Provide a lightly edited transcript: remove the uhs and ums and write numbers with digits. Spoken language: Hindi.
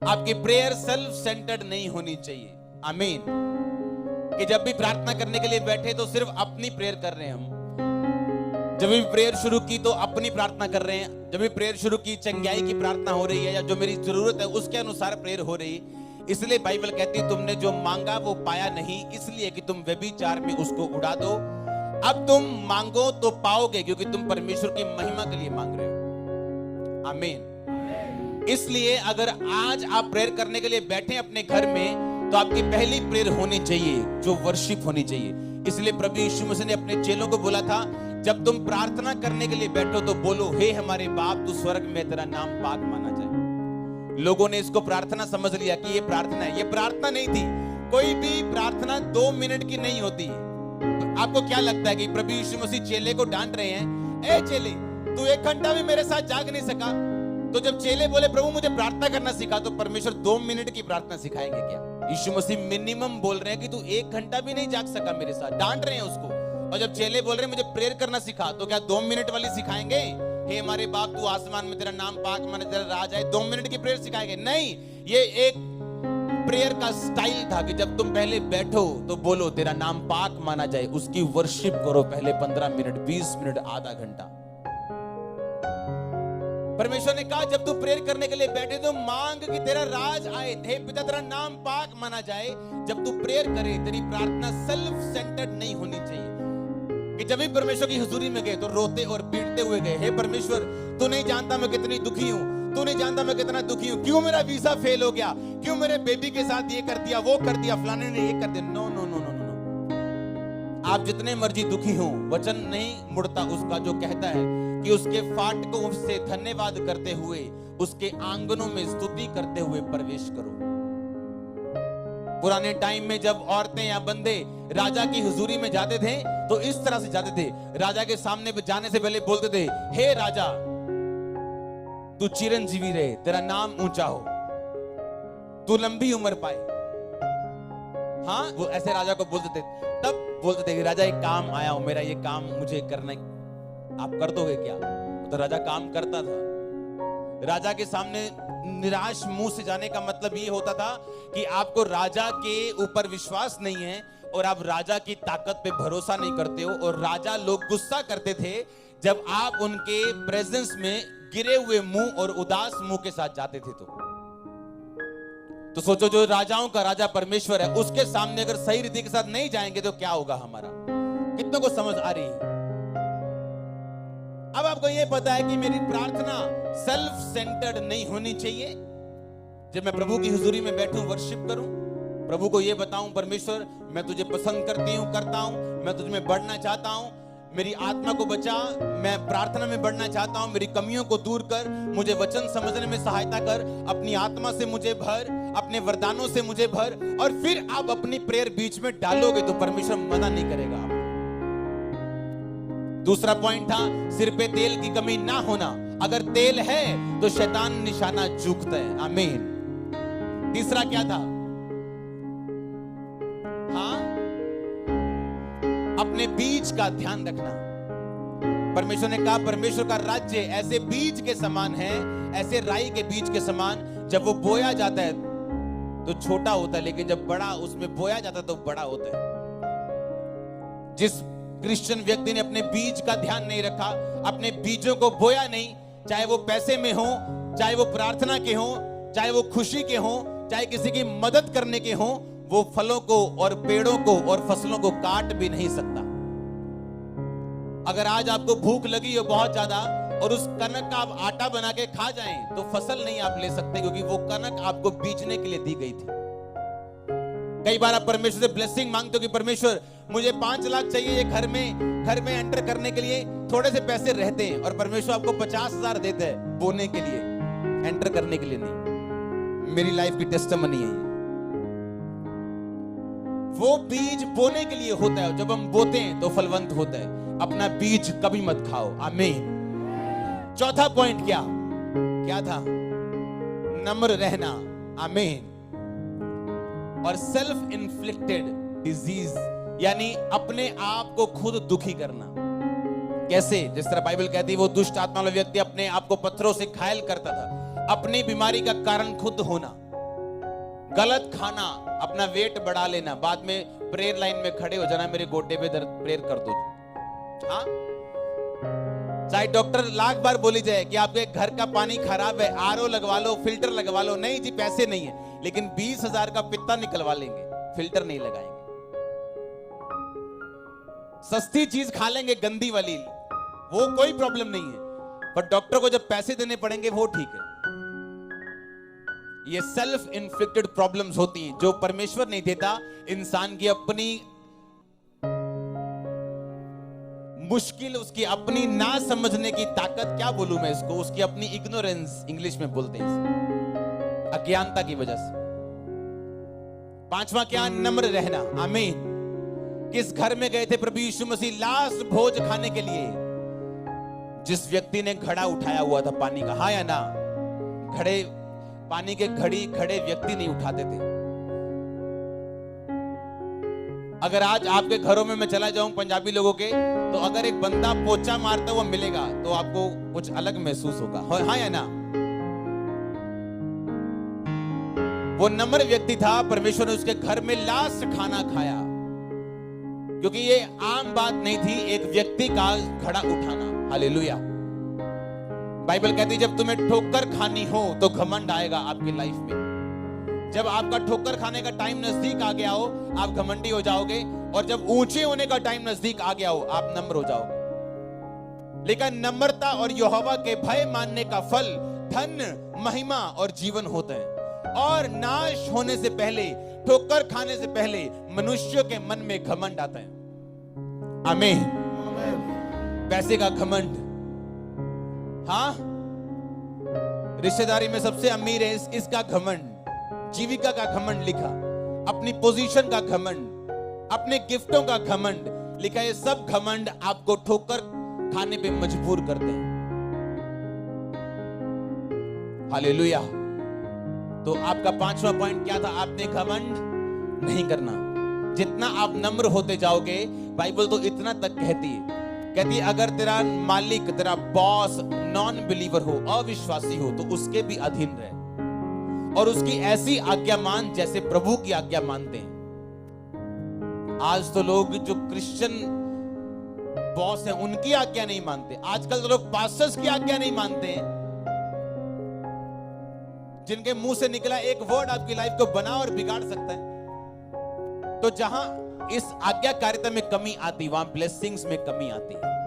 आपकी प्रेयर सेल्फ सेंटर्ड नहीं होनी चाहिए। आमीन। कि जब भी प्रार्थना करने के लिए बैठे तो सिर्फ अपनी प्रेयर कर रहे हैं हम। जब भी प्रेयर शुरू की तो अपनी प्रार्थना कर रहे हैं। जब भी प्रेयर शुरू की चंगाई की प्रार्थना हो रही है या जो मेरी जरूरत है उसके अनुसार प्रेयर हो रही है। इसलिए बाइबल कहती है तुमने जो मांगा वो पाया नहीं, इसलिए कि तुम व्यभिचार में उसको उड़ा दो। अब तुम मांगो तो पाओगे, क्योंकि तुम परमेश्वर की महिमा के लिए मांग रहे हो। आमीन। इसलिए अगर आज आप प्रेयर करने के लिए बैठे अपने घर में तो आपकी पहली प्रेयर होनी चाहिए जो वर्शिप होनी चाहिए। इसलिए प्रभु यीशु मसीह ने अपने चेलों को बोला था, जब तुम प्रार्थना करने के लिए बैठो तो बोलो, हे हमारे बाप तू स्वर्ग में तेरा नाम पाक माना जाए। लोगों ने इसको प्रार्थना समझ लिया कि ये प्रार्थना है। ये प्रार्थना नहीं थी। कोई भी प्रार्थना 2 मिनट की नहीं होती। आपको क्या लगता है कि प्रभु यीशु मसीह चेले को डांट रहे हैं, ए चेले तू 1 घंटा भी मेरे साथ जाग नहीं सका? तो जब चेले बोले प्रभु मुझे प्रार्थना करना सिखा, तो परमेश्वर 2 मिनट की प्रार्थना सिखाएंगे क्या? यीशु मसीह मिनिमम बोल रहे हैं कि तू 1 घंटा भी नहीं जाग सका मेरे साथ, डांट रहे हैं उसको। और जब चेले बोल रहे हैं मुझे प्रेयर करना सिखा, तो क्या 2 मिनट वाली सिखाएंगे? हे हमारे बाप तू आसमान में तेरा नाम पाक माना, तेरा राज आए, 2 मिनट की प्रेयर सिखाएंगे? नहीं। ये एक प्रेयर का स्टाइल था कि जब तुम पहले बैठो तो बोलो तेरा नाम पाक माना जाए, उसकी वर्शिप करो पहले 15 मिनट, 20 मिनट, आधा घंटा। परमेश्वर ने कहा जब तू प्रेयर करने के लिए बैठे तो मांग कि तेरा राज आए, हे पिता तेरा नाम पाक माना जाए। जब तू प्रेयर करे तेरी प्रार्थना सेल्फ सेंटर्ड नहीं होनी चाहिए। कि जब भी परमेश्वर की हुजूरी में गए तो रोते और पीटते हुए गए, हे परमेश्वर तू नहीं जानता मैं कितनी दुखी हूं, तू नहीं जानता मैं कितना दुखी हूं, क्यों मेरा वीजा फेल हो गया, क्यों मेरे बेबी के साथ ये कर दिया, वो कर दिया, फलाने ने ये कर दिया। No no no no no. आप जितने मर्जी दुखी हो, वचन नहीं मुड़ता उसका जो कहता है कि उसके फाटकों से धन्यवाद करते हुए उसके आंगनों में स्तुति करते हुए प्रवेश करो। पुराने टाइम में जब औरतें या बंदे राजा की हुजूरी में जाते थे तो इस तरह से जाते थे। राजा के सामने जाने से पहले बोलते थे, हे राजा तू चिरंजीवी रहे, तेरा नाम ऊंचा हो, तू लंबी उम्र पाए। हाँ, वो ऐसे राजा को बोलते थे। तब बोलते थे कि राजा एक काम आया हो, मेरा ये काम मुझे करना, आप कर दोगे क्या? तो राजा काम करता था। राजा के सामने निराश मुंह से जाने का मतलब ये होता था कि आपको राजा के ऊपर विश्वास नहीं है और आप राजा की ताकत पे भरोसा नहीं करते हो। और राजा लोग गुस्सा करते थे जब आप उनके प्रेजेंस में गिरे हुए मुंह और उदास मुंह के साथ जाते थे। तो सोचो, जो राजाओं का राजा परमेश्वर है उसके सामने अगर सही रीति के साथ नहीं जाएंगे तो क्या होगा हमारा? कितनों को समझ आ रही है? अब आपको यह पता है कि मेरी प्रार्थना सेल्फ सेंटर्ड नहीं होनी चाहिए। जब मैं प्रभु की हुजूरी में बैठूं, वर्शिप करूं, प्रभु को यह बताऊं, परमेश्वर मैं तुझे पसंद करता हूं, मैं तुझ में बढ़ना चाहता हूं, मेरी आत्मा को बचा, मैं प्रार्थना में बढ़ना चाहता हूं, मेरी कमियों को दूर कर, मुझे वचन समझने में सहायता कर, अपनी आत्मा से मुझे भर, अपने वरदानों से मुझे भर। और फिर आप अपनी प्रेयर बीच में डालोगे तो परमेश्वर मना नहीं करेगा। दूसरा पॉइंट था सिर पे तेल की कमी ना होना। अगर तेल है तो शैतान निशाना चूकता है। आमीन। तीसरा क्या था? हाँ, अपने बीज का ध्यान रखना। परमेश्वर ने कहा परमेश्वर का राज्य ऐसे बीज के समान है, ऐसे राई के बीज के समान, जब वो बोया जाता है तो छोटा होता है, लेकिन जब बड़ा उसमें बोया जाता है तो बड़ा होता है। जिस क्रिश्चियन व्यक्ति ने अपने बीज का ध्यान नहीं रखा, अपने बीजों को बोया नहीं, चाहे वो पैसे में हो, चाहे वो प्रार्थना के हो, चाहे वो खुशी के हो, चाहे किसी की मदद करने के हो, वो फलों को और पेड़ों को और फसलों को काट भी नहीं सकता। अगर आज आपको भूख लगी हो बहुत ज्यादा और उस कनक का आप आटा बना के खा जाएं तो फसल नहीं आप ले सकते, क्योंकि वो कनक आपको बीजने के लिए दी गई थी। कई बार आप परमेश्वर से ब्लेसिंग मांगते हो कि परमेश्वर मुझे 5 लाख चाहिए ये घर में एंटर करने के लिए, थोड़े से पैसे रहते हैं, और परमेश्वर आपको 50,000 देता है बोने के लिए, एंटर करने के लिए नहीं। मेरी लाइफ की टेस्टिमनी है। वो बीज बोने के लिए होता है, जब हम बोते हैं तो फलवंत होता है। अपना बीज कभी मत खाओ। आमीन। चौथा पॉइंट क्या था? नम्र रहना। आमीन। और सेल्फ इन्फ्लिक्टेड डिजीज, यानी अपने आप को खुद दुखी करना। कैसे? जिस तरह बाइबल कहती है वो दुष्ट आत्मा वाला व्यक्ति अपने आप को पत्थरों से घायल करता था। अपनी बीमारी का कारण खुद होना। गलत खाना, अपना वेट बढ़ा लेना, बाद में प्रेयर लाइन में खड़े हो जाना, मेरे गोटे पे दर्द, प्रेयर कर दो। हाँ, चाहे डॉक्टर लाख बार बोली जाए कि आपके घर का पानी खराब है, आरओ लगवा लो, फिल्टर लगवा लो, नहीं जी पैसे नहीं है, लेकिन 20,000 का पित्ता निकलवा लेंगे, फिल्टर नहीं लगाएंगे। सस्ती चीज खा लेंगे गंदी वाली, वो कोई प्रॉब्लम नहीं है, पर डॉक्टर को जब पैसे देने पड़ेंगे वो ठीक है। ये सेल्फ इन्फ्लिक्टेड प्रॉब्लम्स होती हैं जो परमेश्वर नहीं देता, इंसान की अपनी मुश्किल, उसकी अपनी ना समझने की ताकत, क्या बोलूं मैं इसको, उसकी अपनी इग्नोरेंस इंग्लिश में बोलते हैं, अज्ञानता की वजह से। पांचवा क्या, नम्र रहना। आमीन। किस घर में गए थे प्रभु यीशु मसीह लास्ट भोज खाने के लिए? जिस व्यक्ति ने घड़ा उठाया हुआ था पानी का, हाँ या ना? घड़े, पानी के खड़े व्यक्ति नहीं उठाते थे। अगर आज आपके घरों में मैं चला जाऊं पंजाबी लोगों के, तो अगर एक बंदा पोछा मारता हुआ मिलेगा तो आपको कुछ अलग महसूस होगा, हाँ या ना? वो नम्र व्यक्ति था, परमेश्वर ने उसके घर में लास्ट खाना खाया, क्योंकि ये आम बात नहीं थी एक व्यक्ति का घड़ा उठाना। हालेलुया। बाइबल कहती है जब तुम्हें ठोकर खानी हो तो घमंड आएगा आपकी लाइफ में। जब आपका ठोकर खाने का टाइम नजदीक आ गया हो, आप घमंडी हो जाओगे, और जब ऊंचे होने का टाइम नजदीक आ गया हो, आप नम्र हो जाओगे। लेकिन नम्रता और यहोवा के भय मानने का फल धन, महिमा और जीवन होते हैं। और नाश होने से पहले, ठोकर खाने से पहले मनुष्य के मन में घमंड आता है। आमीन। पैसे का घमंड, हाँ, रिश्तेदारी में सबसे अमीर है इसका घमंड, जीविका का घमंड लिखा, अपनी पोजीशन का घमंड, अपने गिफ्टों का घमंड लिखा। ये सब घमंड आपको ठोकर खाने पे मजबूर करते हैं। हालेलुया। तो आपका पांचवा पॉइंट क्या था? आपने घमंड नहीं करना। जितना आप नम्र होते जाओगे, बाइबल तो इतना तक कहती है अगर तेरा मालिक, तेरा बॉस नॉन बिलीवर हो, अविश्वासी हो, तो उसके भी अधीन रहे और उसकी ऐसी आज्ञा मान जैसे प्रभु की आज्ञा मानते हैं। आज तो लोग जो क्रिश्चियन बॉस हैं उनकी आज्ञा नहीं मानते। आजकल तो लोग पास्टर्स की आज्ञा नहीं मानते हैं, जिनके मुंह से निकला एक वर्ड आपकी लाइफ को बना और बिगाड़ सकता है। तो जहां इस आज्ञाकारिता में कमी आती, वहां ब्लेसिंग्स में कमी आती है।